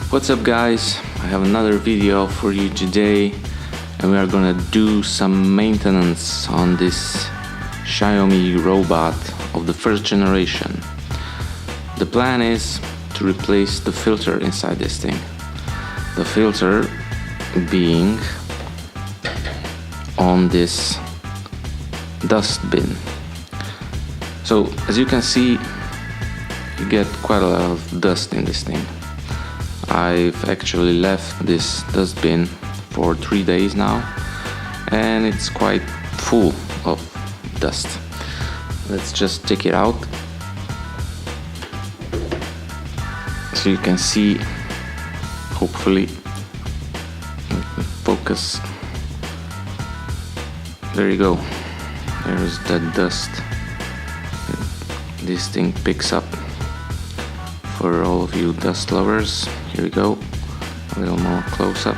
What's up guys, I have another video for you today and we are gonna do some maintenance on this Xiaomi robot of the first generation. The plan is to replace the filter inside this thing. The filter being on this dustbin. So as you can see, you get quite a lot of dust in this thing. I've actually left this dustbin for 3 days now and it's quite full of dust. Let's just take it out so you can see, hopefully. Let me focus. There you go. There's that dust this thing picks up. For all of you dust lovers, here we go, a little more close up.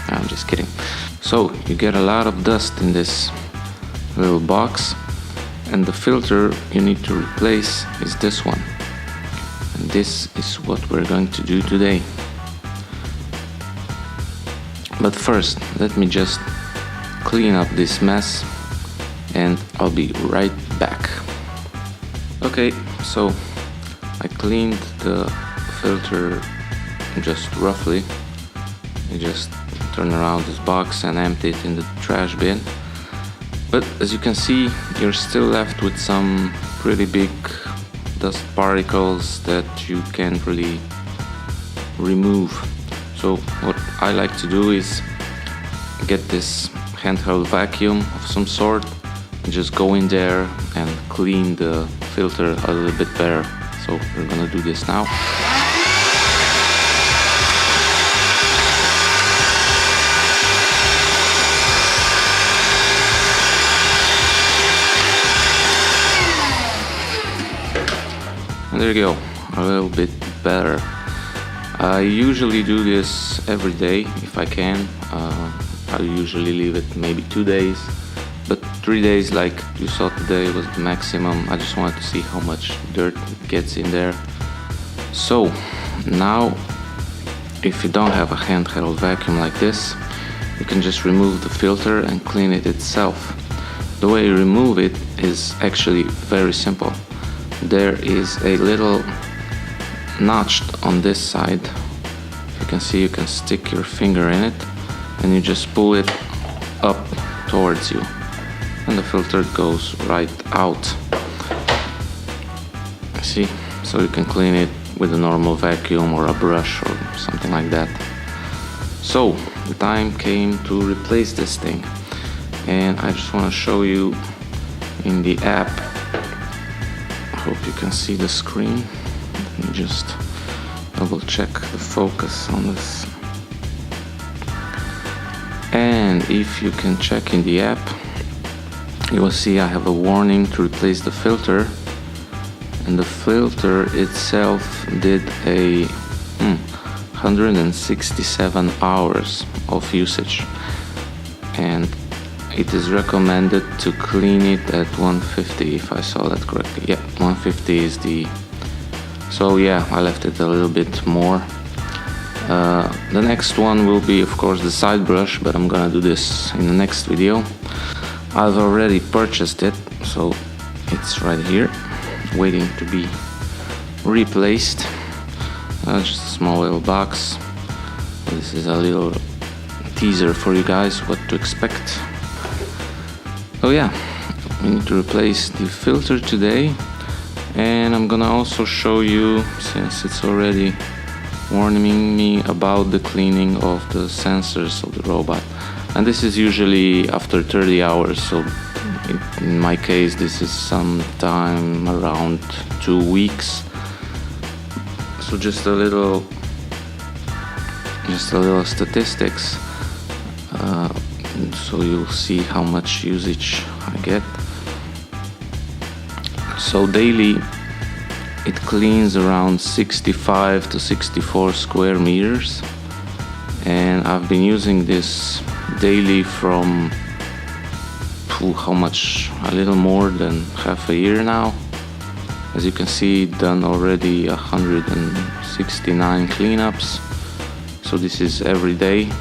I'm just kidding. So you get a lot of dust in this little box, and the filter you need to replace is this one, and this is what we're going to do today. But first, let me just clean up this mess and I'll be right back. Okay, so I cleaned the filter just roughly. I just turn around this box and empty it in the trash bin. But as you can see, you're still left with some pretty big dust particles that you can't really remove. So what I like to do is get this handheld vacuum of some sort and just go in there and clean the filter a little bit better. So we're gonna do this now. And there you go, a little bit better. I usually do this every day if I can. I usually leave it maybe 2 days, but 3 days, like you saw today, was the maximum. I just wanted to see how much dirt gets in there. So now, if you don't have a handheld vacuum like this, you can just remove the filter and clean it itself. The way you remove it is actually very simple. There is a little notch on this side. You can see, you can stick your finger in it and you just pull it up towards you and the filter goes right out. See, so you can clean it with a normal vacuum or a brush or something like that. So the time came to replace this thing, and I just want to show you in the app. I hope you can see the screen. Let me just double check the focus on this. And if you can check in the app, you will see I have a warning to replace the filter, and the filter itself did a 167 hours of usage, and it is recommended to clean it at 150, if I saw that correctly. Yeah, 150 is the... So yeah, I left it a little bit more. The next one will be, of course, the side brush, but I'm gonna do this in the next video. I've already purchased it, so it's right here, waiting to be replaced. Just a small little box. This is a little teaser for you guys what to expect. So yeah, we need to replace the filter today, and I'm gonna also show you, since it's already warning me about the cleaning of the sensors of the robot, and this is usually after 30 hours, so in my case this is sometime around 2 weeks. So just a little statistics, so you'll see how much usage I get. So daily it cleans around 65 to 64 square meters, and I've been using this daily from how much, a little more than half a year now. As you can see, done already 169 cleanups. So this is every day,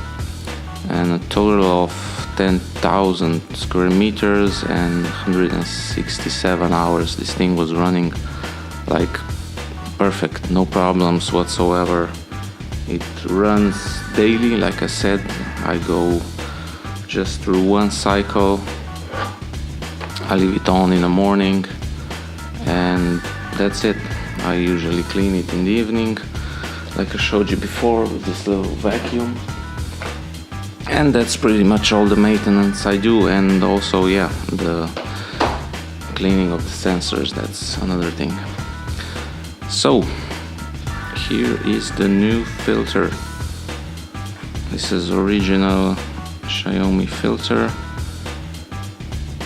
and a total of 10,000 square meters and 167 hours. This thing was running like perfect, no problems whatsoever. It runs daily, like I said. I go just through one cycle. I leave it on in the morning, and that's it. I usually clean it in the evening, like I showed you before, with this little vacuum. And that's pretty much all the maintenance I do. And also, yeah, the cleaning of the sensors, that's another thing. So here is the new filter. This is original Xiaomi filter,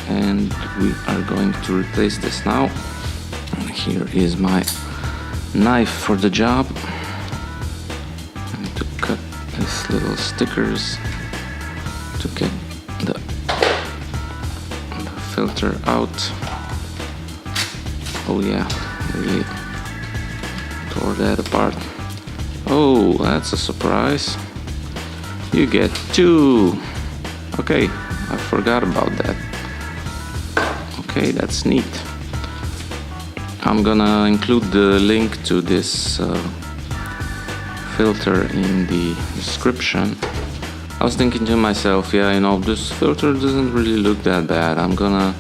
and we are going to replace this now. And here is my knife for the job. I need to cut these little stickers to get the filter out. Oh yeah, really tore that apart. Oh, that's a surprise. You get two. Okay, I forgot about that. Okay, that's neat. I'm gonna include the link to this filter in the description. I was thinking to myself, yeah, this filter doesn't really look that bad. I'm gonna,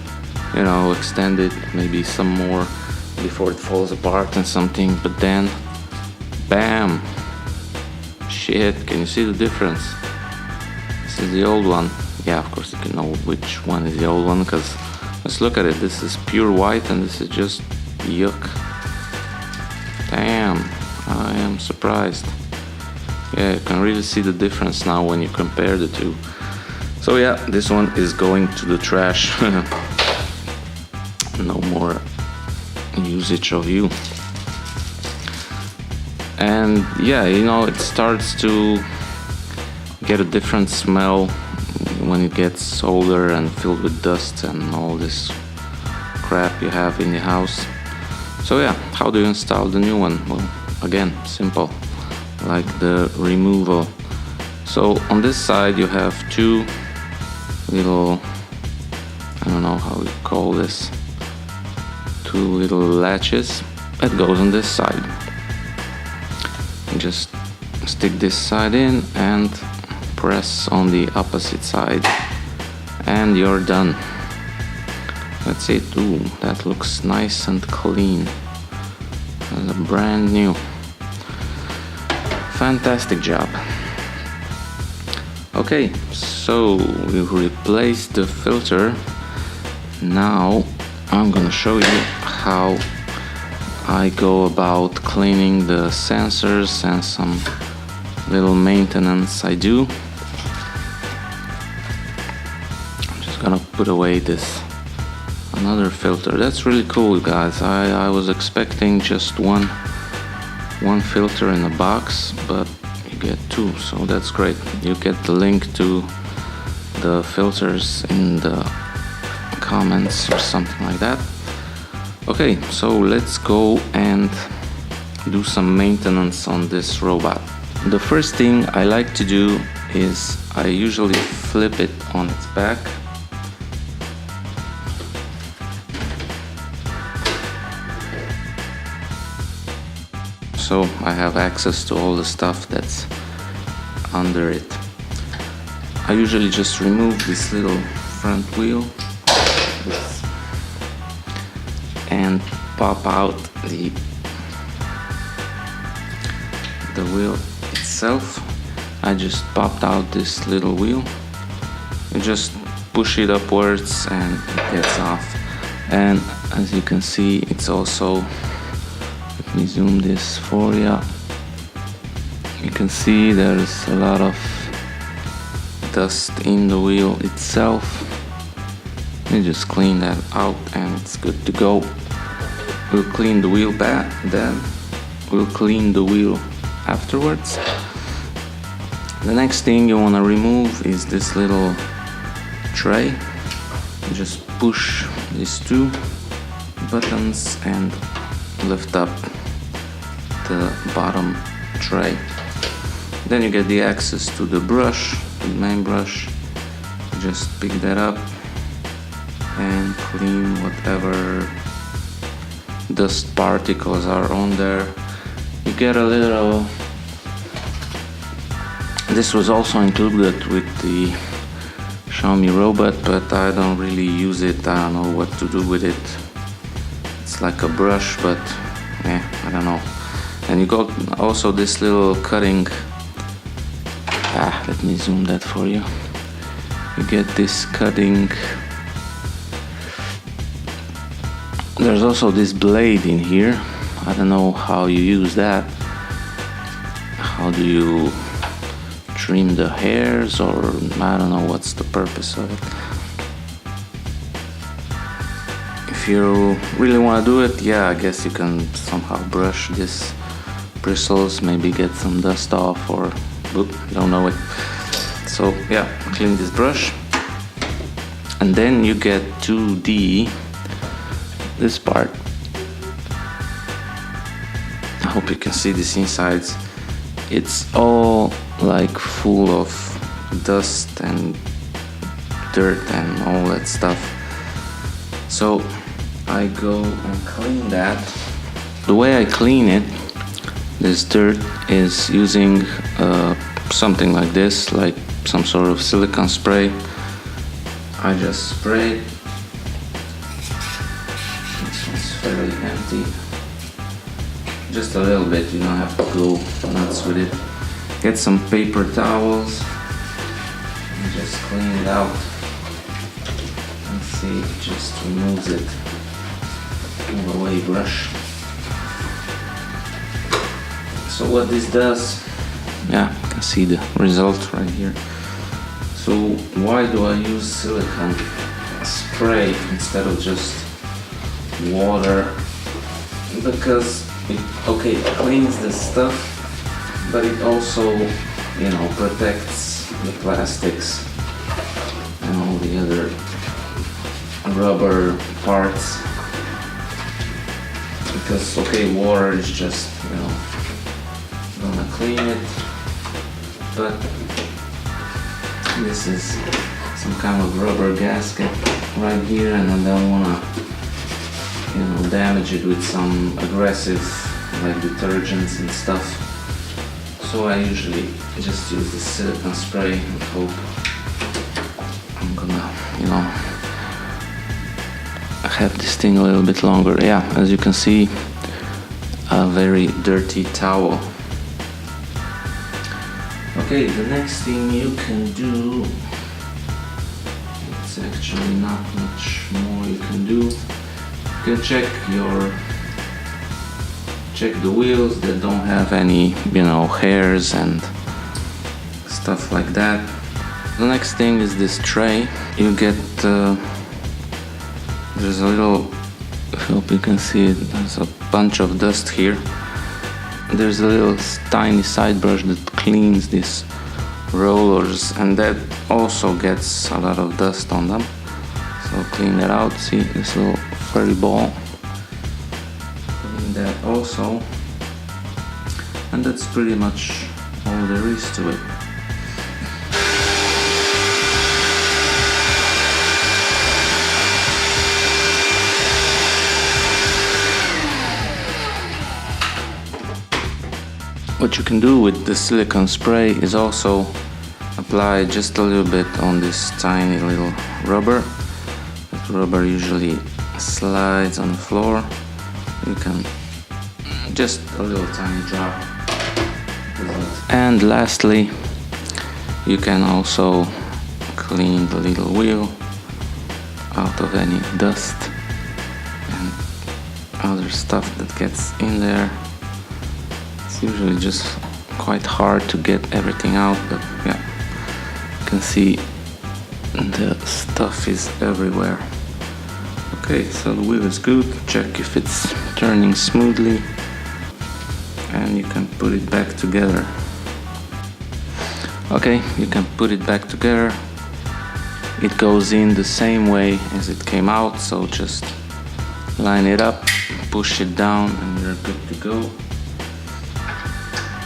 extend it maybe some more before it falls apart and something. But then, bam! Shit, can you see the difference? This is the old one. Yeah, of course you can know which one is the old one, because let's look at it. This is pure white and this is just yuck. Damn, I am surprised. Yeah, you can really see the difference now when you compare the two. So yeah, this one is going to the trash. No more usage of you. And yeah, it starts to get a different smell when it gets older and filled with dust and all this crap you have in the house. So yeah, how do you install the new one? Well, again, simple, like the removal. So on this side you have two little, I don't know how you call this, two little latches that goes on this side. You just stick this side in and press on the opposite side, and you're done. That's it. Ooh, that looks nice and clean. That's brand new. Fantastic job. Okay, so we replaced the filter. Now I'm gonna show you how I go about cleaning the sensors and some little maintenance I do. I'm just gonna put away this another filter. That's really cool, guys. I was expecting just one filter in a box, but you get two, so that's great. You get the link to the filters in the comments or something like that. Okay, so let's go and do some maintenance on this robot. The first thing I like to do is I usually flip it on its back. So I have access to all the stuff that's under it. I usually just remove this little front wheel and pop out the wheel itself. I just popped out this little wheel. You just push it upwards and it gets off. And as you can see, it's also, let me zoom this for you. You can see there's a lot of dust in the wheel itself. You just clean that out and it's good to go. We'll clean the wheel back, then we'll clean the wheel afterwards. The next thing you want to remove is this little tray. You just push these two buttons and lift up the bottom tray. Then you get the access to the brush, the main brush. Just pick that up and clean whatever dust particles are on there. You get a little. This was also included with the Xiaomi robot, but I don't really use it. I don't know what to do with it. It's like a brush, but I don't know. And you got also this little cutting. Let me zoom that for you. You get this cutting. There's also this blade in here. I don't know how you use that. How do you trim the hairs, or I don't know what's the purpose of it. If you really want to do it, I guess you can somehow brush this bristles, maybe get some dust off, or don't know it. So clean this brush, and then you get to this part. I hope you can see this insides. It's all like full of dust and dirt and all that stuff. So I go and clean that. The way I clean it, this dirt, is using something like this, like some sort of silicone spray. I just spray it. This one's fairly empty. Just a little bit, you don't have to go nuts with it. Get some paper towels and just clean it out. And see, it just removes it. Move away brush. So what this does, you can see the result right here. So why do I use silicone spray instead of just water? Because it cleans the stuff, but it also, protects the plastics and all the other rubber parts. Because water is just, gonna clean it, but this is some kind of rubber gasket right here, and I don't wanna damage it with some aggressive like detergents and stuff. So I usually just use this silicone spray and hope I'm gonna have this thing a little bit longer. As you can see, a very dirty towel. Okay, the next thing you can do, it's actually not much more you can do. You can check the wheels that don't have any, hairs and stuff like that. The next thing is this tray. You get, there's a little, I hope you can see it, there's a bunch of dust here. There's a little tiny side brush that cleans these rollers, and that also gets a lot of dust on them. So clean that out. See this little furry ball? Clean that also. And that's pretty much all there is to it. What you can do with the silicone spray is also apply just a little bit on this tiny little rubber. That rubber usually slides on the floor. You can just a little tiny drop. And lastly, you can also clean the little wheel out of any dust and other stuff that gets in there. It's usually just quite hard to get everything out, but you can see the stuff is everywhere. Okay, so the wheel is good. Check if it's turning smoothly, and you can put it back together. Okay, you can put it back together. It goes in the same way as it came out, so just line it up, push it down and you're good to go.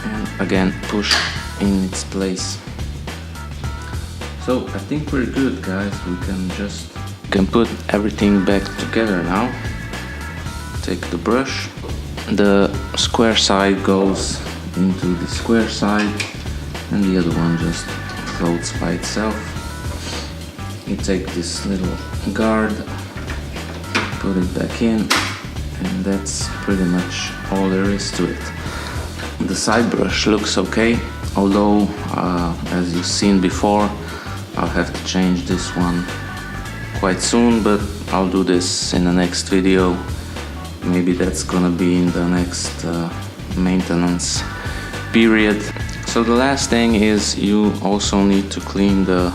And again, push in its place. So I think we're good, guys. We can put everything back together now. Take the brush. The square side goes into the square side and the other one just floats by itself. You take this little guard, put it back in, and that's pretty much all there is to it. The side brush looks okay, although as you've seen before, I'll have to change this one quite soon, but I'll do this in the next video. Maybe that's gonna be in the next maintenance period. So the last thing is you also need to clean the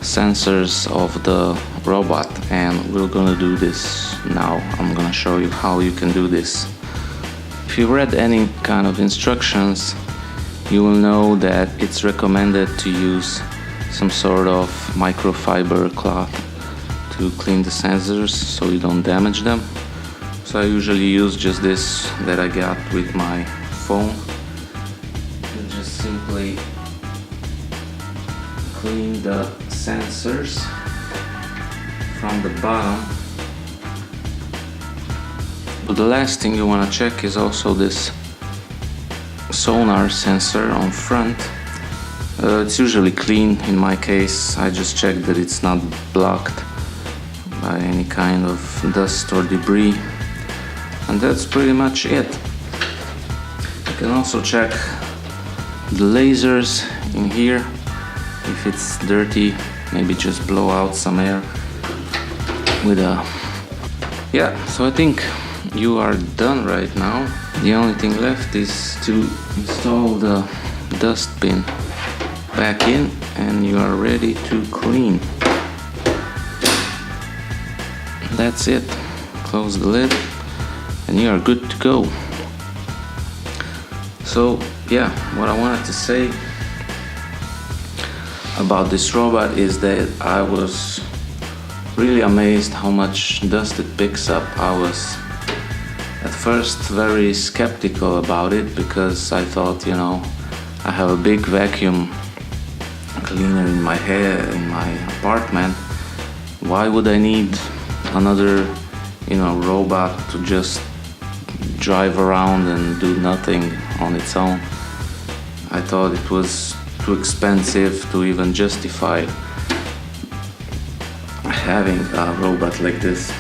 sensors of the robot, and we're gonna do this now. I'm gonna show you how you can do this. If you read any kind of instructions, you will know that it's recommended to use some sort of microfiber cloth to clean the sensors so you don't damage them. So I usually use just this that I got with my phone. You just simply clean the sensors from the bottom. But the last thing you want to check is also this sonar sensor on front. It's usually clean. In my case, I just checked that it's not blocked by any kind of dust or debris, and that's pretty much it. You can also check the lasers in here. If it's dirty, maybe just blow out some air with a... Yeah, so I think you are done right now. The only thing left is to install the dustbin back in, and you are ready to clean. That's it. Close the lid and you are good to go. So yeah, what I wanted to say about this robot is that I was really amazed how much dust it picks up. I was at first very skeptical about it because I thought, I have a big vacuum cleaner in my apartment. Why would I need another robot to just drive around and do nothing on its own? I thought it was too expensive to even justify having a robot like this.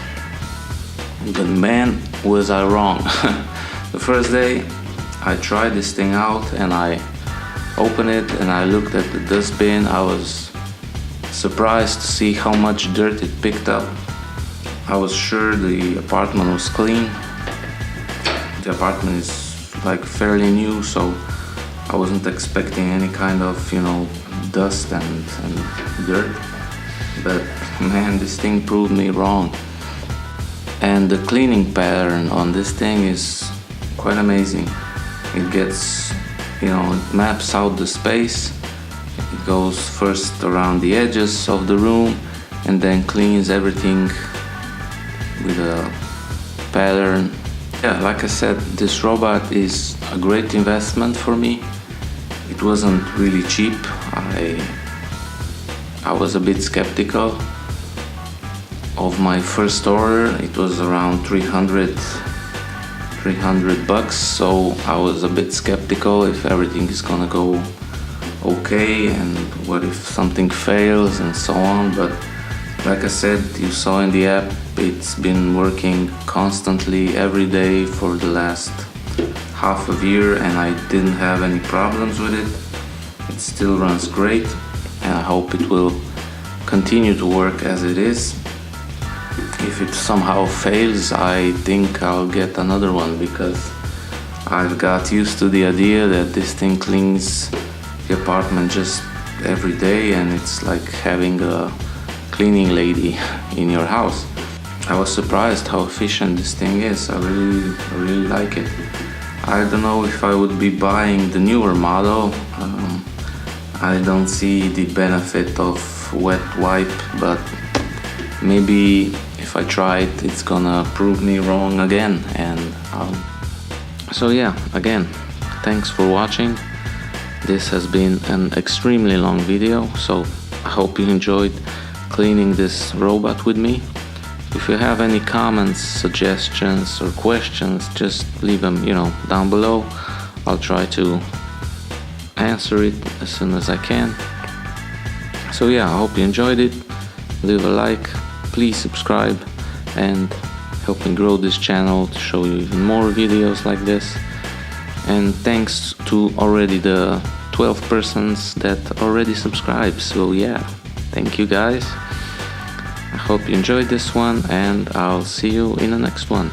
But man, was I wrong. The first day I tried this thing out and I opened it and I looked at the dustbin. I was surprised to see how much dirt it picked up. I was sure the apartment was clean. The apartment is like fairly new, so I wasn't expecting any kind of, dust and dirt. But man, this thing proved me wrong. And the cleaning pattern on this thing is quite amazing. It gets, it maps out the space. It goes first around the edges of the room and then cleans everything with a pattern. Yeah, like I said, this robot is a great investment for me. It wasn't really cheap. I was a bit skeptical of my first order. It was around 300 bucks, so I was a bit skeptical if everything is gonna go okay and what if something fails and so on. But like I said, you saw in the app, it's been working constantly every day for the last half a year and I didn't have any problems with it. It still runs great and I hope it will continue to work as it is. If it somehow fails, I think I'll get another one because I've got used to the idea that this thing cleans the apartment just every day and it's like having a cleaning lady in your house. I was surprised how efficient this thing is. I really like it. I don't know if I would be buying the newer model. I don't see the benefit of wet wipe, but maybe if I try it, it's gonna prove me wrong again. And so yeah, again, thanks for watching. This has been an extremely long video, so I hope you enjoyed cleaning this robot with me. If you have any comments, suggestions or questions, just leave them, down below. I'll try to answer it as soon as I can. So yeah, I hope you enjoyed it. Leave a like, please subscribe, and help me grow this channel to show you even more videos like this. And thanks to already the 12 persons that already subscribed. So yeah, thank you guys. I hope you enjoyed this one, and I'll see you in the next one.